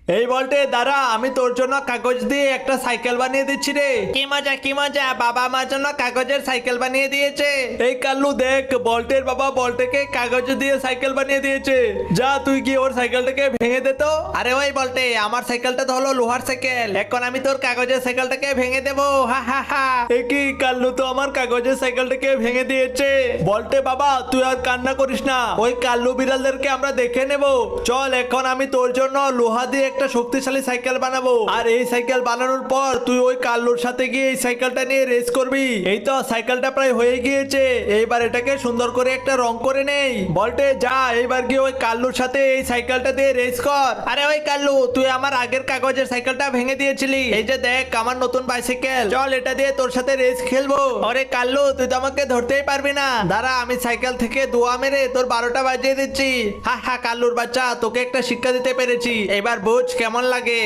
এই বলটে দাঁড়া, আমি তোর জন্য কাগজ দিয়ে একটা সাইকেল বানিয়ে দিচ্ছি রে। কি মজা কি মজা, বাবা আমার জন্য কাগজের সাইকেল বানিয়ে দিয়েছে। এই কাল্লু দেখ, বল্টের বাবা বল্টেকে কাগজ দিয়ে সাইকেল বানিয়ে দিয়েছে। যা তুই কি ওর সাইকেলটাকে ভেঙে দে তো। আরে ওই বলটে, আমার সাইকেলটা তো হলো লোহার সাইকেল, এখন আমি তোর কাগজের সাইকেলটাকে ভেঙে দেবো। হা হা হা। এ কি, কাল্লু তো আমার কাগজের সাইকেলটাকে ভেঙে দিয়েছে। বলটে বাবা তুই আর কান্না করিস না, ওই কাল্লু বিড়ালদেরকে আমরা দেখে নেব। চল, এখন আমি তোর জন্য লোহা দিয়ে একটা শক্তিশালী সাইকেল বানাবো, আর এই সাইকেল বানানোর পর তুই ওই কাল্লুর সাথে গিয়ে এই সাইকেলটা নিয়ে রেস করবি। এই তো সাইকেলটা প্রায় হয়ে গিয়েছে, এইবার এটাকে সুন্দর করে একটা রং করে নেই। বলটে যা, এইবার গিয়ে ওই কাল্লুর সাথে এই সাইকেলটা দিয়ে রেস কর। আরে ওই কাল্লু, তুই আমার আগের কাগজের সাইকেলটা ভেঙে দিয়েছিলি, এই যে দেখ আমার নতুন বাইসাইকেল, চল এটা দিয়ে তোর সাথে রেস খেলবো। আরে কাল্লু, তুই তো আমাকে ধরতেই পারবি না, দাঁড়া আমি সাইকেল থেকে দোয়া মেরে তোর 12টা বাজিয়ে দিচ্ছি। হা হা, কাল্লুর বাচ্চা, তোকে একটা শিক্ষা দিতে পেরেছি, এবার বুঝ কেমন লাগে।